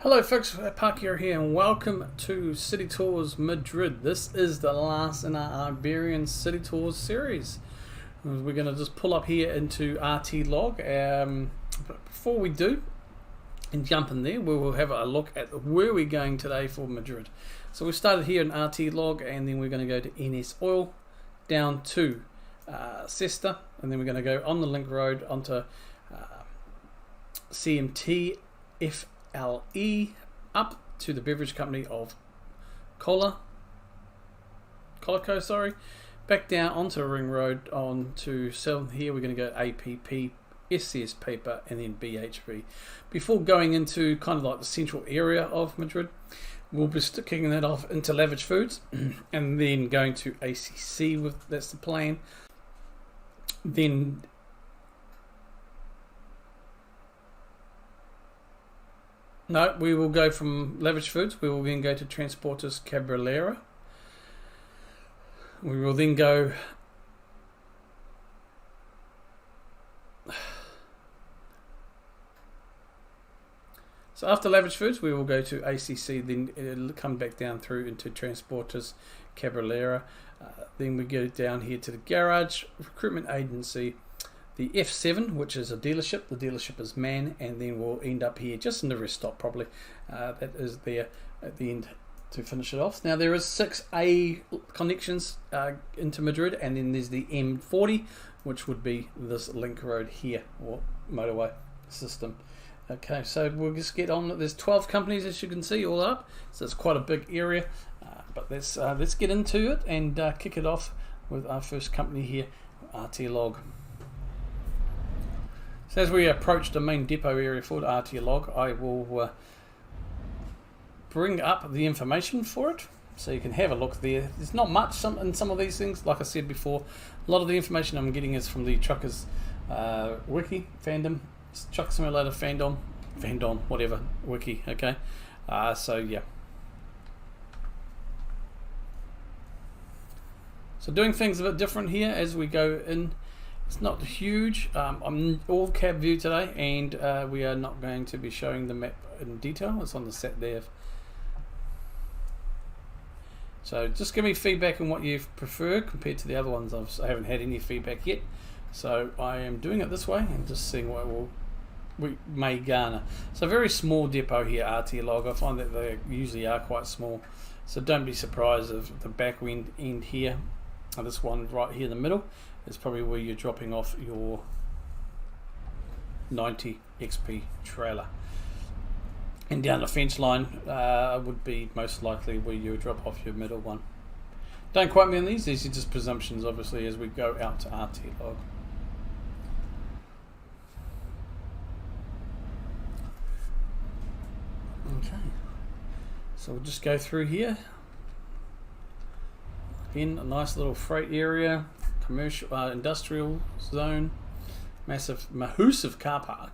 Hello folks, Parkera here and welcome to City Tours Madrid. This is the last in our Iberian City Tours series. We're going to just pull up here into RT Log. But before we do and jump in there, we will have a look at where we're going today for Madrid. So we started here in RT Log and then we're going to go to NS Oil down to Cesta, and then we're going to go on the link road onto CMT FLE up to the beverage company of COALCO, sorry, back down onto a ring road onto south. Here we're going to go APP, SCS paper, and then BHP. Before going into kind of like the central area of Madrid, we'll be kicking that off into Lavish Foods and then going to ACC. That's the plan. Then no, we will go from Lavish Foods. We will then go to Transportes Cabrera. We will then go so after Lavish Foods, we will go to ACC. Then it'll come back down through into Transportes Cabrera. Then we go down here to the garage recruitment agency. The F7, which is a dealership. The dealership is MAN, and then we'll end up here just in the rest stop probably. That is there at the end to finish it off. Now there is 6A connections into Madrid, and then there's the M40, which would be this link road here, or motorway system. Okay, so we'll just get on. There's 12 companies, as you can see, all up, so it's quite a big area. But let's get into it and kick it off with our first company here, RT Log. So as we approach the main depot area for RT Log, I will bring up the information for it so you can have a look there. There's not much in some of these things. Like I said before, a lot of the information I'm getting is from the Truckers Wiki, Fandom, Truck Simulator Fandom, whatever, Wiki, okay? So yeah. So doing things a bit different here as we go in. It's not huge. I'm all cab view today, and we are not going to be showing the map in detail. It's on the sat nav. So just give me feedback on what you prefer compared to the other ones. I haven't had any feedback yet, so I am doing it this way and just seeing what we may garner. So very small depot here, RT Log. I find that they usually are quite small, so don't be surprised if the back end here, this one right here in the middle, is probably where you're dropping off your 90 XP trailer, and down the fence line would be most likely where you would drop off your middle one. Don't quote me on these are just presumptions, obviously, as we go out to RT Log. Okay, so we'll just go through here. Again, a nice little freight area, commercial, industrial zone, massive car park.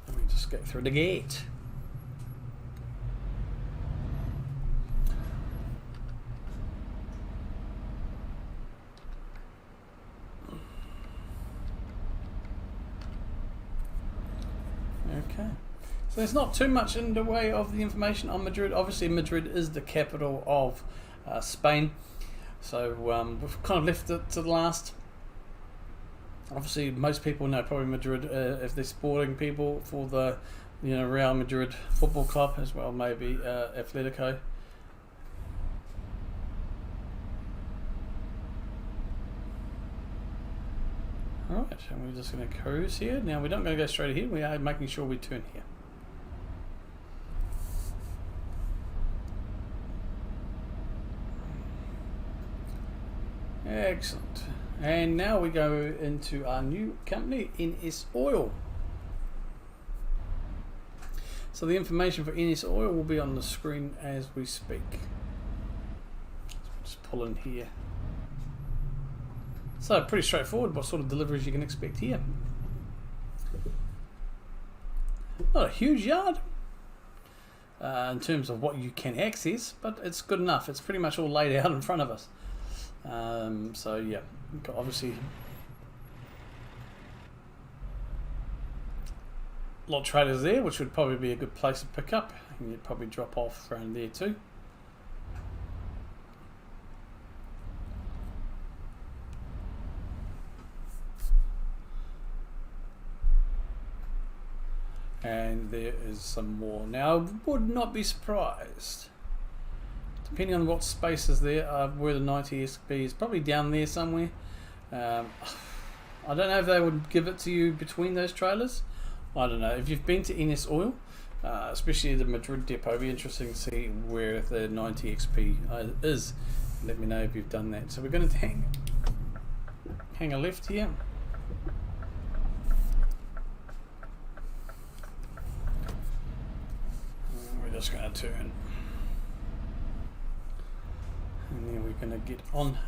Let me just go through the gate. Okay. So there's not too much in the way of the information on Madrid. Obviously Madrid is the capital of Spain, so we've kind of left it to the last. Obviously most people know probably Madrid if they're sporting people for the Real Madrid football club, as well maybe Atletico. Alright, and we're just going to cruise here. Now we're not going to go straight ahead, we are making sure we turn here. Excellent. And now we go into our new company, NS Oil. So the information for NS Oil will be on the screen as we speak. Just pull in here. So pretty straightforward what sort of deliveries you can expect here. Not a huge yard in terms of what you can access, but it's good enough. It's pretty much all laid out in front of us. So yeah, obviously lot of trailers there, which would probably be a good place to pick up, and you'd probably drop off around there too. And there is some more. Now, I would not be surprised, depending on what space is there, where the 90 XP is, probably down there somewhere. I don't know if they would give it to you between those trailers. I don't know. If you've been to NS Oil, especially the Madrid depot, it'll be interesting to see where the 90 XP is. Let me know if you've done that. So we're going to hang a left here. We're just going to turn. And then we're going to get on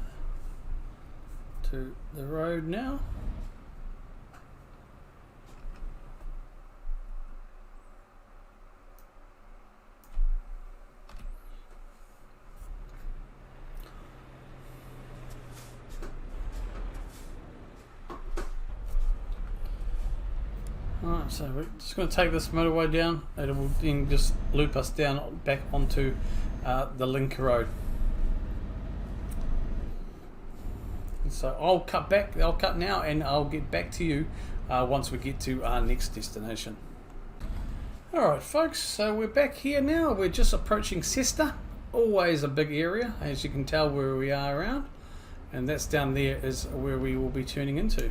to the road now. Alright, so we're just going to take this motorway down. It will then just loop us down back onto the Link Road. So I'll cut now, and I'll get back to you once we get to our next destination. Alright folks, so we're back here now. We're just approaching Sesta. Always a big area, as you can tell where we are around. And that's down there is where we will be turning into.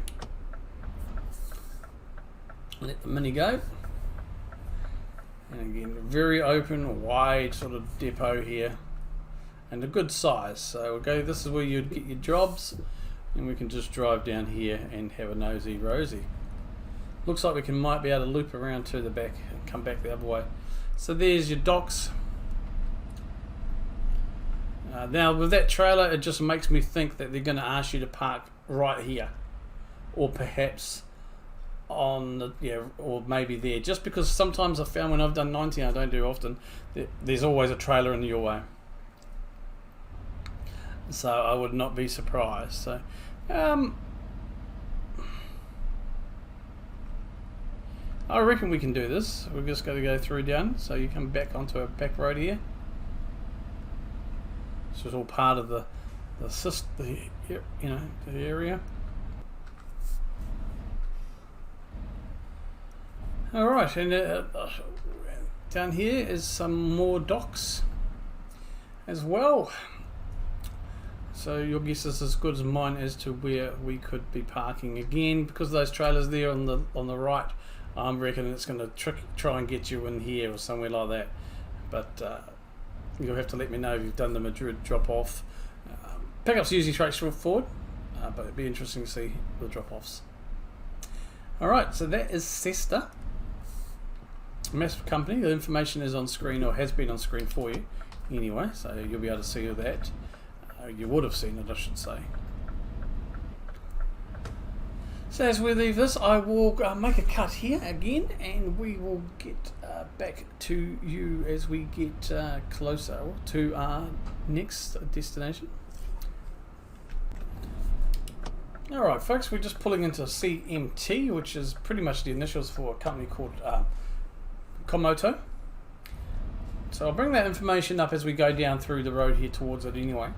Let the Mini go. And again, very open, wide sort of depot here. And a good size. So we'll go, this is where you'd get your jobs. And we can just drive down here and have a nosy rosy. Looks like we might be able to loop around to the back and come back the other way. So there's your docks. Now with that trailer, it just makes me think that they're going to ask you to park right here. Or perhaps on the, or maybe there, just because sometimes I found when I've done 90, I don't do often, there's always a trailer in your way, so I would not be surprised. So I reckon we can do this. We're just going to go through down, so you come back onto a back road here. This is all part of the area. Alright, and down here is some more docks as well. So your guess is as good as mine as to where we could be parking again, because those trailers there on the right. I'm reckoning it's going to try and get you in here or somewhere like that. But you'll have to let me know if you've done the Madrid drop off. Pickup's usually straightforward, but it'd be interesting to see the drop offs. Alright, so that is Sesta. Massive company. The information is on screen, or has been on screen for you anyway, so you'll be able to see all that. You would have seen it, I should say. So as we leave this, I will make a cut here again, and we will get back to you as we get closer to our next destination. Alright folks, we're just pulling into CMT, which is pretty much the initials for a company called COALCO. So I'll bring that information up as we go down through the road here towards it anyway.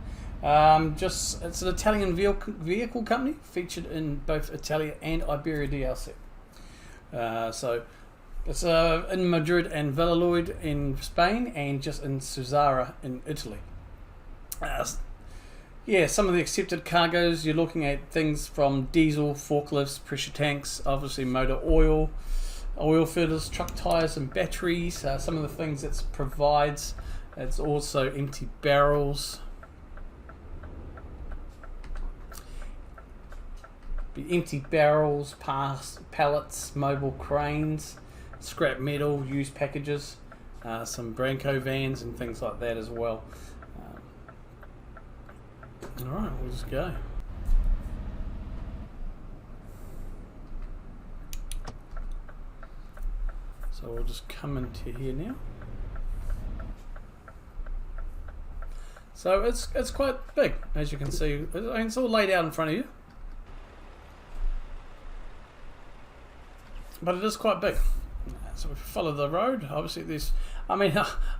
It's an Italian vehicle company featured in both Italia and Iberia DLC. So it's in Madrid and Valladolid in Spain, and just in Suzzara in Italy. Yeah, some of the accepted cargoes, you're looking at things from diesel, forklifts, pressure tanks, obviously motor oil, oil filters, truck tires and batteries. Some of the things it provides, it's also empty barrels, pallets, mobile cranes, scrap metal, used packages, some Branco vans and things like that as well. Alright, we'll just go. So we'll just come into here now. So it's quite big, as you can see. It's all laid out in front of you, but it is quite big. So we follow the road. Obviously there's, I mean,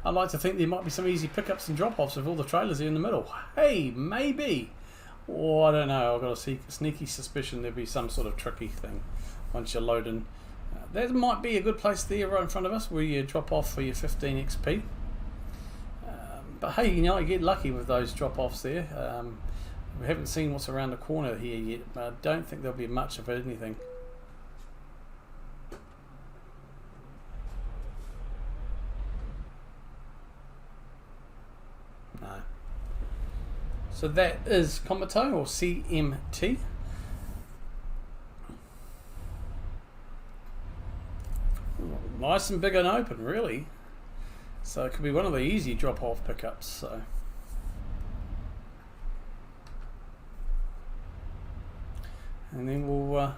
I like to think there might be some easy pickups and drop-offs with all the trailers in the middle. Hey, maybe. Or I don't know, I've got a sneaky suspicion there'll be some sort of tricky thing once you're loading. That might be a good place there right in front of us where you drop off for your 15 XP. But hey, you know, I get lucky with those drop-offs there. We haven't seen what's around the corner here yet, but I don't think there'll be much of anything. No. So that is Comato, or CMT. Nice and big and open, really. So it could be one of the easy drop-off pickups. So, and then we'll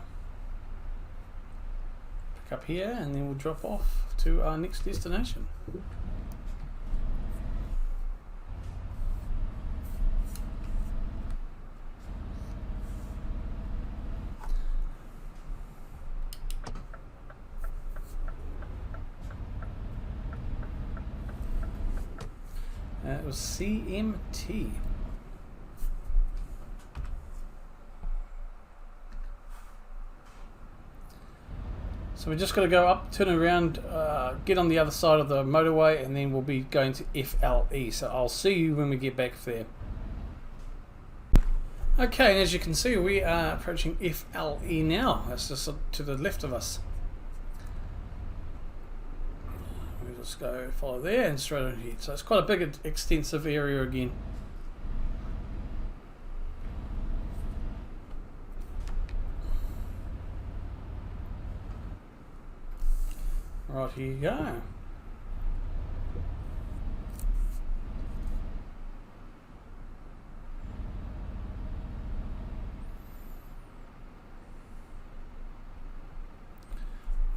pick up here, and then we'll drop off to our next destination. It was CMT. So we're just going to go up, turn around, get on the other side of the motorway, and then we'll be going to FLE. So I'll see you when we get back there. Okay, and as you can see, we are approaching FLE now. That's just to the left of us. We'll just go follow there and straight on here. So it's quite a big, extensive area again. Right, here you go.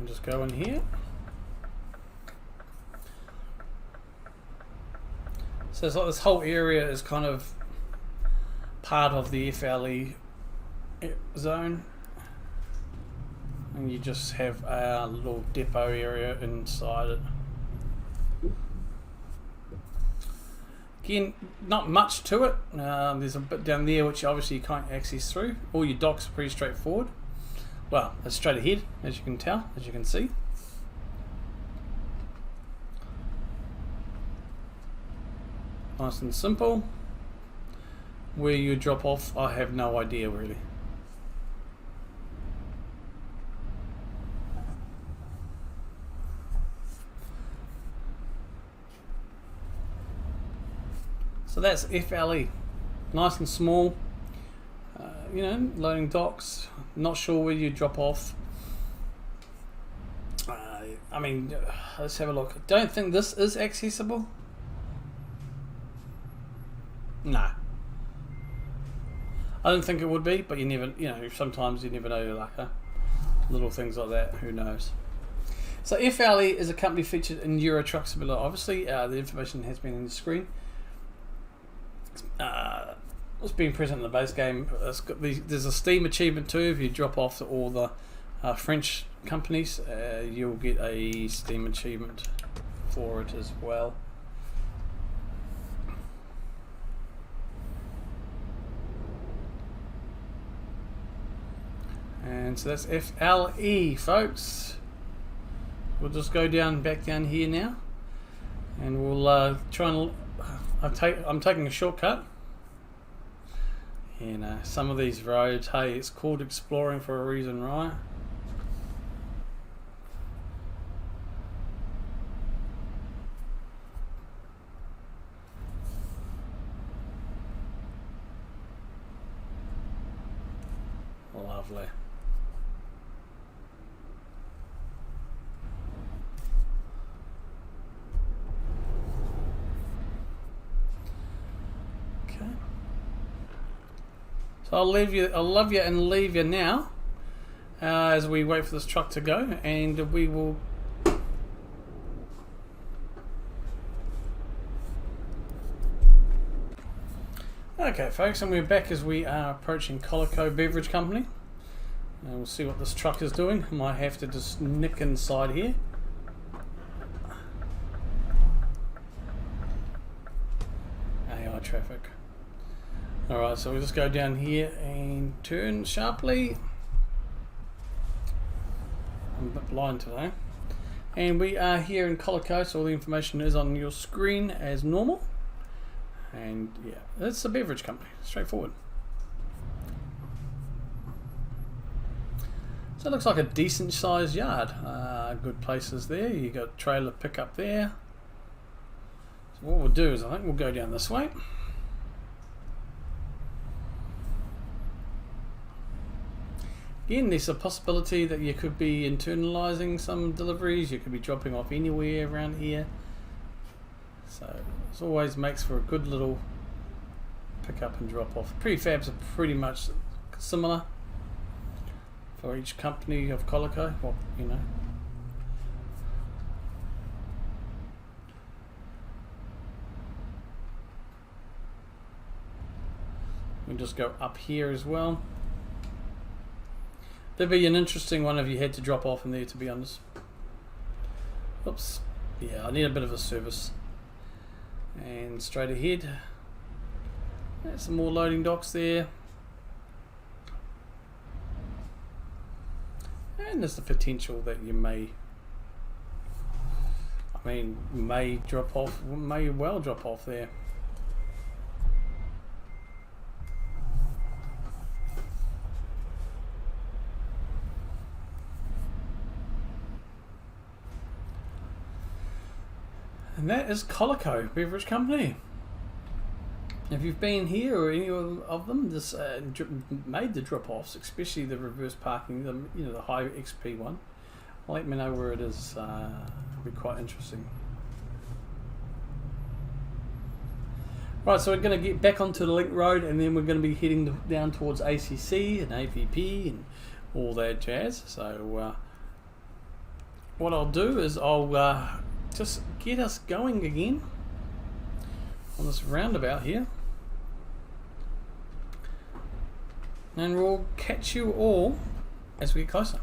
We'll just go in here. So it's like this whole area is kind of part of the FLE zone. And you just have a little depot area inside it. Again, not much to it. There's a bit down there which obviously you can't access through. All your docks are pretty straightforward. Well, it's straight ahead, as you can tell, as you can see. Nice and simple. Where you drop off, I have no idea really. So that's FLE, nice and small, you know, loading docks, not sure where you drop off. I mean, let's have a look. I don't think this is accessible. No. I don't think it would be, but you never, you know, sometimes you never know your luck, huh? Little things like that, who knows. So FLE is a company featured in Euro Truck Simulator. Obviously, the information has been on the screen. It's been present in the base game. There's a Steam achievement too. If you drop off to all the French companies, you'll get a Steam achievement for it as well. And so that's FLE, folks. We'll just go back down here now, and we'll try and. I'm taking a shortcut. You know, some of these roads, hey, it's called exploring for a reason, right? Lovely. So I'll love you and leave you now as we wait for this truck to go, and we will okay folks, and we're back as we are approaching COALCO Beverage Company, and we'll see what this truck is doing. I might have to just nick inside here. Alright, so we'll just go down here and turn sharply. I'm a bit blind today. And we are here in COALCO, so all the information is on your screen as normal. And yeah, it's a beverage company, straightforward. So it looks like a decent sized yard. Good places there. You got trailer pickup there. So what we'll do is I think we'll go down this way. Again, there's a possibility that you could be internalizing some deliveries. You could be dropping off anywhere around here. So it always makes for a good little pick up and drop off. Prefabs are pretty much similar for each company of COALCO. Well, you know. We'll just go up here as well. That'd be an interesting one if you had to drop off in there, to be honest. Oops. Yeah, I need a bit of a service. And straight ahead. There's some more loading docks there. And there's the potential that you may drop off, may well drop off there. And that is COALCO Beverage Company. If you've been here or any of them, just made the drop-offs, especially the reverse parking, the high XP one, let me know where it is. It'll be quite interesting. Right, so we're going to get back onto the link road, and then we're going to be heading down towards ACC and APP and all that jazz. So what I'll do is I'll just get us going again on this roundabout here, and we'll catch you all as we get closer.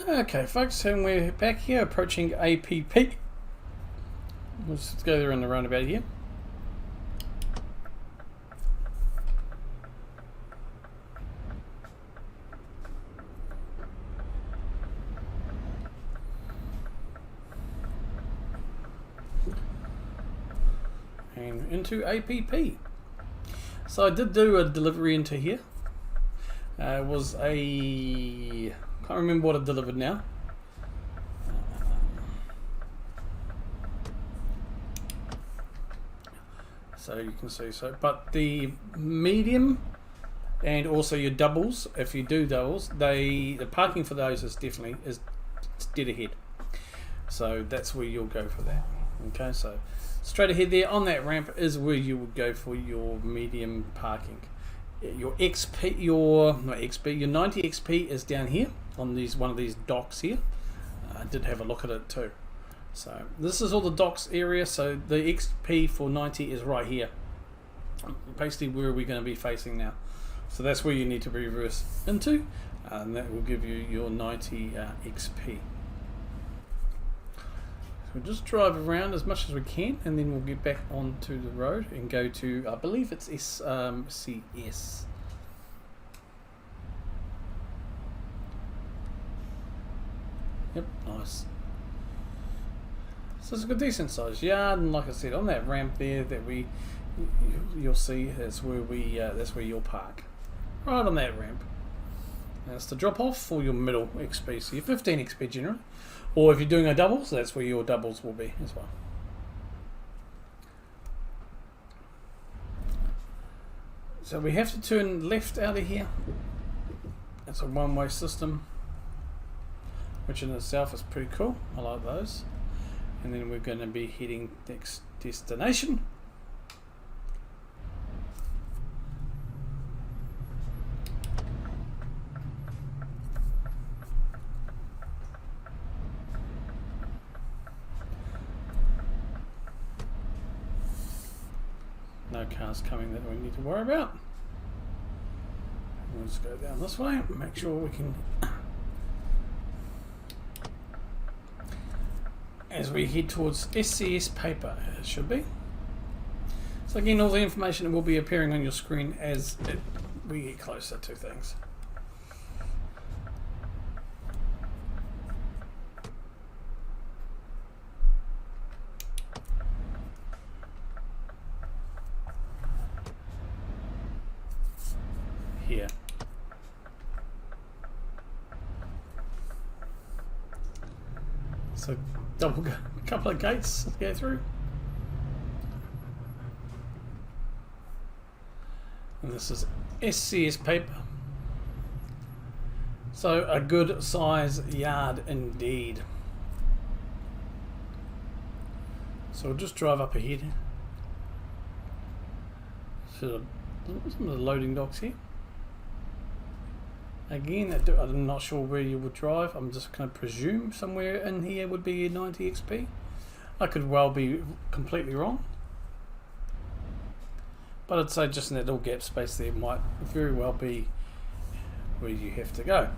Okay folks, and we're back here approaching APP. Let's go there in the roundabout here. And into APP. So I did do a delivery into here. It was a, can't remember what I delivered now. So you can see, but the medium and also your doubles, if you do doubles, the parking for those is definitely dead ahead. So that's where you'll go for that. Okay, so straight ahead there on that ramp is where you would go for your medium parking. Your XP, your 90 XP is down here on one of these docks here. I did have a look at it too. So this is all the docks area. So the XP for 90 is right here. Basically where we're going to be facing now. So that's where you need to reverse into, and that will give you your 90 XP. We'll just drive around as much as we can, and then we'll get back onto the road and go to, I believe it's SCS. Yep, nice. So it's a good decent sized yard, and like I said, on that ramp there that you'll see that's where you'll park. Right on that ramp. That's the drop off for your middle XP, so your 15 XP generally. Or if you're doing a doubles, that's where your doubles will be as well. So we have to turn left out of here. It's a one-way system, which in itself is pretty cool. I like those. And then we're going to be heading next destination. No cars coming that we need to worry about. We'll just go down this way, make sure we can, as we head towards SCS paper, it should be. So again, all the information will be appearing on your screen as we get closer to things. Here. So couple of gates to go through. And this is SCS paper. So a good size yard indeed. So we'll just drive up ahead. So some of the loading docks here. Again, I'm not sure where you would drive. I'm just going to presume somewhere in here would be 90 XP. I could well be completely wrong. But I'd say just in that little gap space there might very well be where you have to go.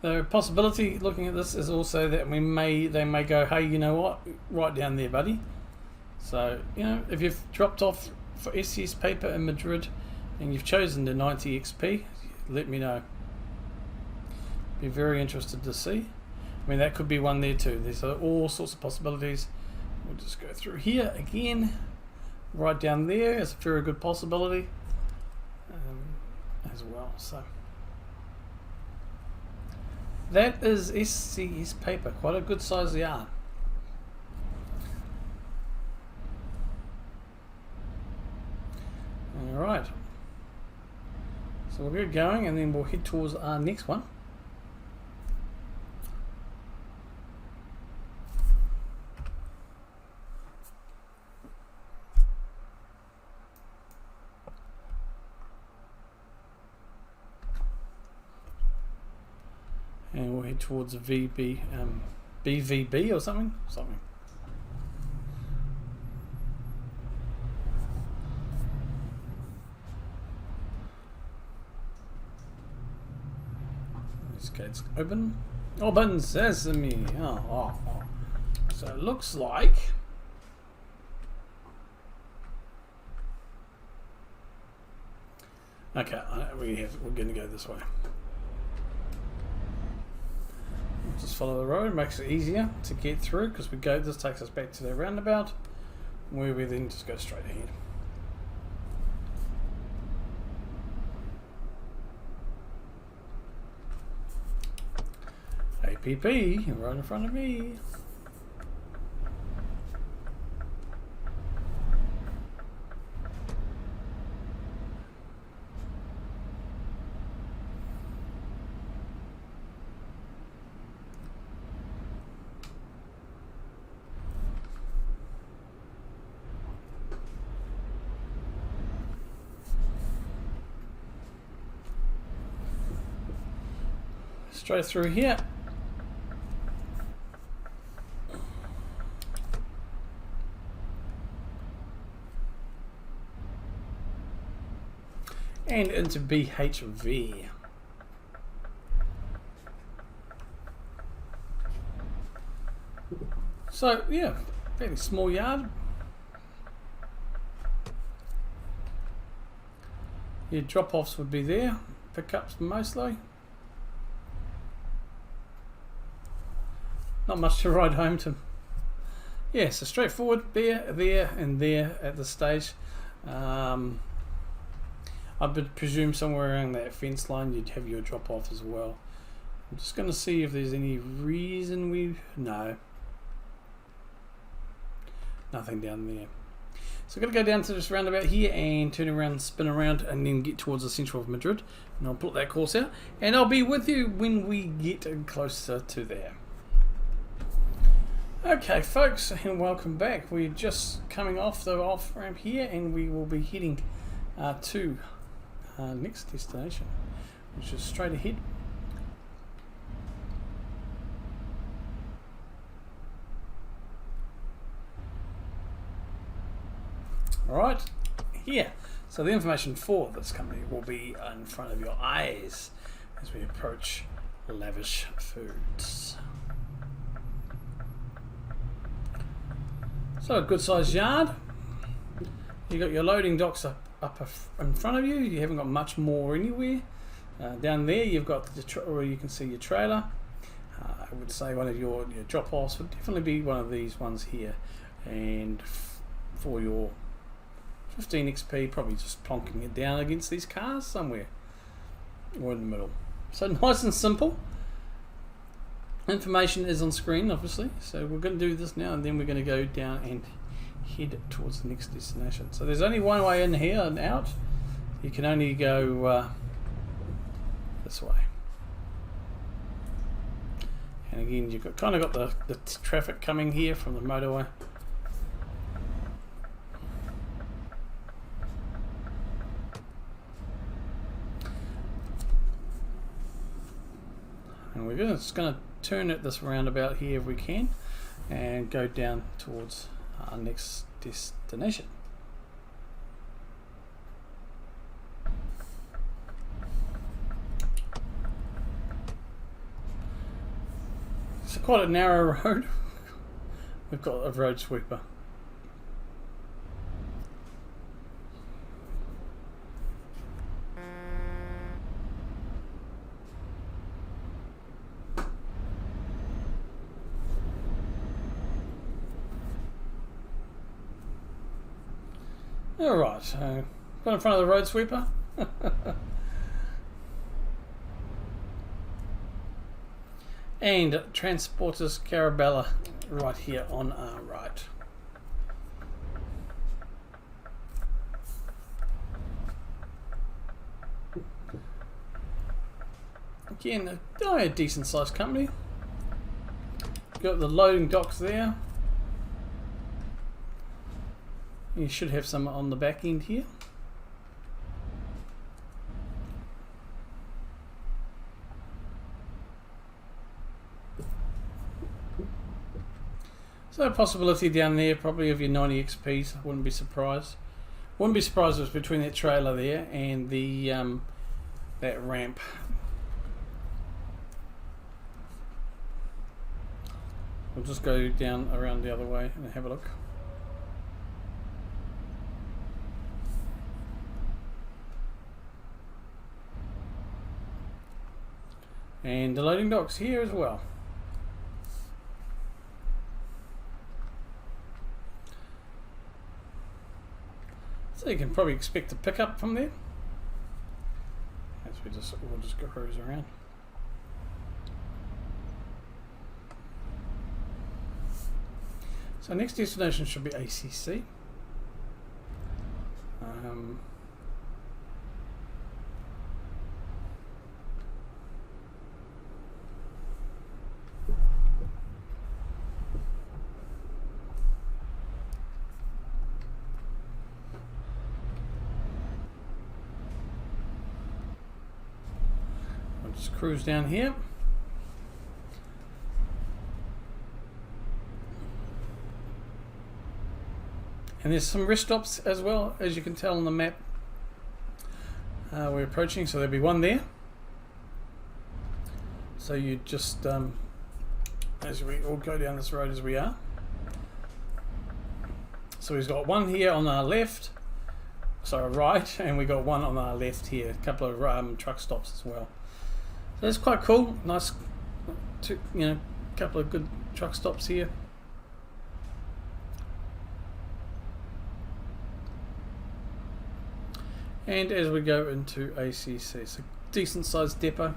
The possibility looking at this is also that they may go, hey, you know what, right down there, buddy. So, you know, if you've dropped off for SCS paper in Madrid and you've chosen the 90 XP, let me know. Be very interested to see. I mean, that could be one there too. There's all sorts of possibilities. We'll just go through here again. Right down there is a very good possibility as well. So that is SCS paper, quite a good size yard. Alright, so we'll get going and then we'll head towards our next one. And we'll head towards BVB or something. Gates open. Open sesame. Oh. So it looks like okay. We're going to go this way. We'll just follow the road. Makes it easier to get through because we go. This takes us back to the roundabout, where we then just go straight ahead. APP right in front of me. Straight through here. And into BHV. So yeah, fairly small yard. Your drop-offs would be there, pickups mostly. Not much to ride home to. Yeah, so straightforward, there, and there at this stage. I would presume somewhere around that fence line you'd have your drop off as well. I'm just going to see if there's any reason no. Nothing down there. So I'm going to go down to this roundabout here and turn around, spin around, and then get towards the centre of Madrid. And I'll put that course out. And I'll be with you when we get closer to there. Okay, folks, and welcome back. We're just coming off the off-ramp here, and we will be heading to our next destination, which is straight ahead. Alright, here. So the information for this company will be in front of your eyes as we approach Lavish Foods. So a good sized yard. You got your loading docks up in front of you. You haven't got much more anywhere. Down there you've got where you can see your trailer. I would say one of your drop offs would definitely be one of these ones here, and for your 15 XP probably just plonking it down against these cars somewhere or in the middle. So nice and simple. Information is on screen obviously, so we're going to do this now and then we're going to go down and head towards the next destination. So there's only one way in here and out. You can only go this way. And again, you've kind of got the traffic coming here from the motorway. And we're just going to turn at this roundabout here if we can and go down towards our next destination. It's quite a narrow road. We've got a road sweeper. Alright, so got in front of the road sweeper. And Transporters Carabella right here on our right. Again, a decent sized company. Got the loading docks there. You should have some on the back end here. So a possibility down there probably of your 90 XPs, wouldn't be surprised. Wouldn't be surprised if it was between that trailer there and the that ramp. We'll just go down around the other way and have a look. And the loading docks here as well. So you can probably expect a pickup from there. As we'll just go cruise around. So next destination should be ACC. Just cruise down here. And there's some rest stops as well, as you can tell on the map. We're approaching, so there'll be one there. So you just, as we all go down this road as we are. So we've got one here on our left, sorry, right, and we got one on our left here. A couple of truck stops as well. So that's quite cool. Nice, couple of good truck stops here. And as we go into ACC, it's a decent sized depot.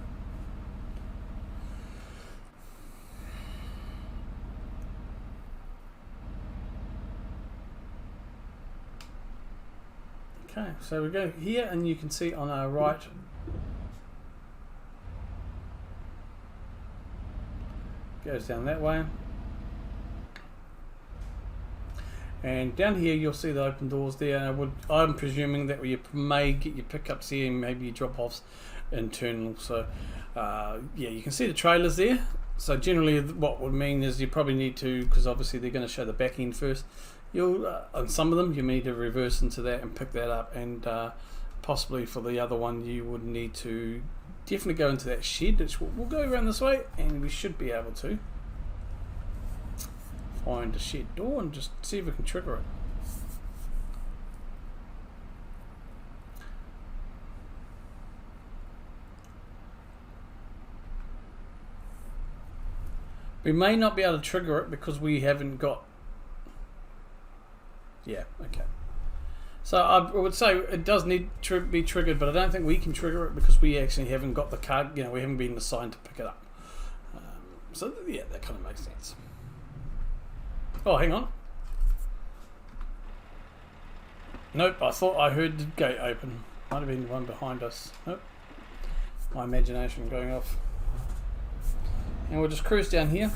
Okay, so we go here and you can see on our right goes down that way, and down here you'll see the open doors there, and I'm presuming that you may get your pickups here and maybe your drop-offs internal. So yeah, you can see the trailers there. So generally what would mean is you probably need to, because obviously they're going to show the back end first, you'll on some of them you need to reverse into that and pick that up, and possibly for the other one you would need to definitely go into that shed, which we'll go around this way and we should be able to find a shed door and just see if we can trigger it. We may not be able to trigger it because we haven't got... Yeah, okay. So I would say it does need to be triggered, but I don't think we can trigger it because we actually haven't got the card, you know, we haven't been assigned to pick it up. So yeah, that kind of makes sense. Oh, hang on. Nope, I thought I heard the gate open. Might have been the one behind us. Nope. My imagination going off. And we'll just cruise down here.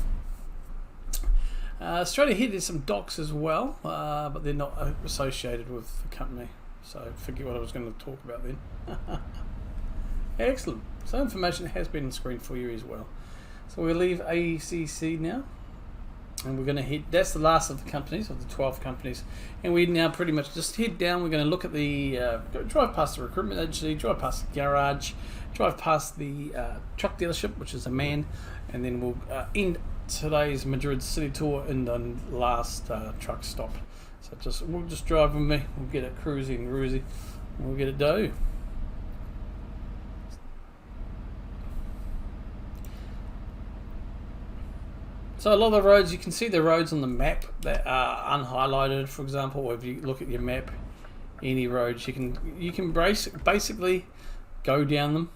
Straight ahead there's some docks as well, but they're not associated with the company. So forget what I was going to talk about then. Excellent. So information has been on screen for you as well. So we'll leave ACC now. And we're going to head, that's the last of the companies, of the 12 companies. And we now pretty much just head down. We're going to look at the, drive past the recruitment agency, drive past the garage, drive past the truck dealership, which is a man. And then we'll end today's Madrid city tour in the last truck stop. So we'll just drive with me, we'll get it cruisy and roozy, and we'll get it do. So a lot of the roads, you can see the roads on the map that are unhighlighted, for example, or if you look at your map, any roads, you can basically go down them.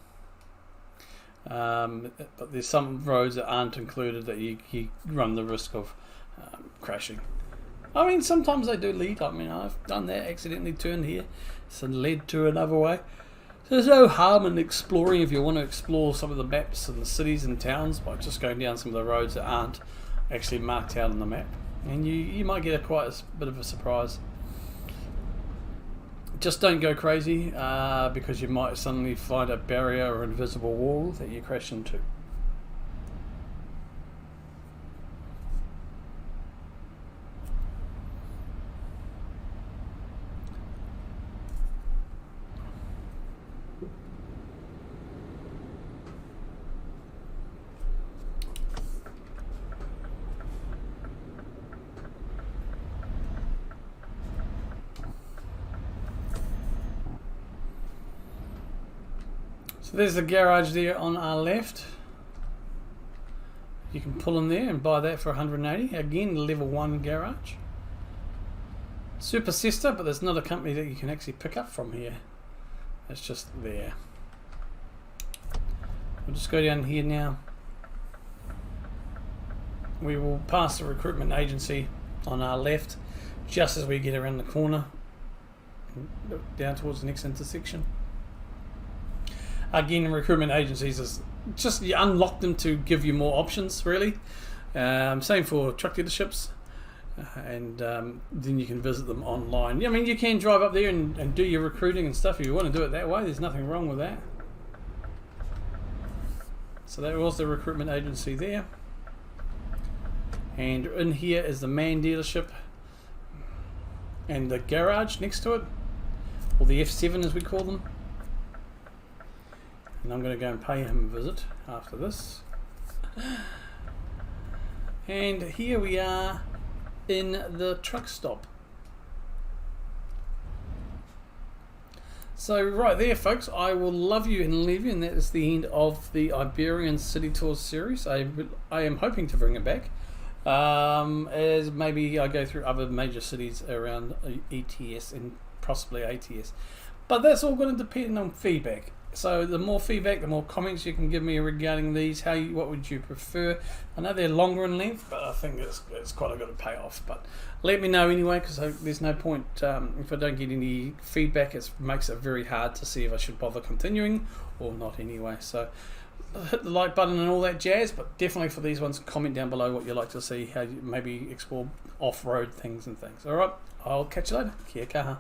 But there's some roads that aren't included that you run the risk of crashing. I mean, sometimes they do lead. I mean, I've done that, accidentally turned here, so led to another way. So there's no harm in exploring if you want to explore some of the maps and the cities and towns by just going down some of the roads that aren't actually marked out on the map. And you might get quite a bit of a surprise. Just don't go crazy because you might suddenly find a barrier or invisible wall that you crash into. So there's the garage there on our left. You can pull in there and buy that for 180. Again, level 1 garage. Super Sister, but there's not a company that you can actually pick up from here. It's just there. We'll just go down here now. We will pass the recruitment agency on our left just as we get around the corner down towards the next intersection. Again, recruitment agencies is just, you unlock them to give you more options, really. Same for truck dealerships, and then you can visit them online. I mean, you can drive up there and do your recruiting and stuff if you want to do it that way. There's nothing wrong with that. So that was the recruitment agency there. And in here is the man dealership and the garage next to it, or the F7 as we call them. And I'm going to go and pay him a visit after this. And here we are in the truck stop. So right there, folks, I will love you and leave you, and that is the end of the Iberian City Tours series. I am hoping to bring it back, as maybe I go through other major cities around ETS and possibly ATS. But that's all going to depend on feedback. So the more feedback, the more comments you can give me regarding these. What would you prefer? I know they're longer in length, but I think it's quite a good payoff. But let me know anyway, because there's no point if I don't get any feedback. It makes it very hard to see if I should bother continuing or not anyway. So hit the like button and all that jazz, but definitely for these ones, comment down below what you'd like to see, how you maybe explore off-road things and things. All right, I'll catch you later. Kia kaha.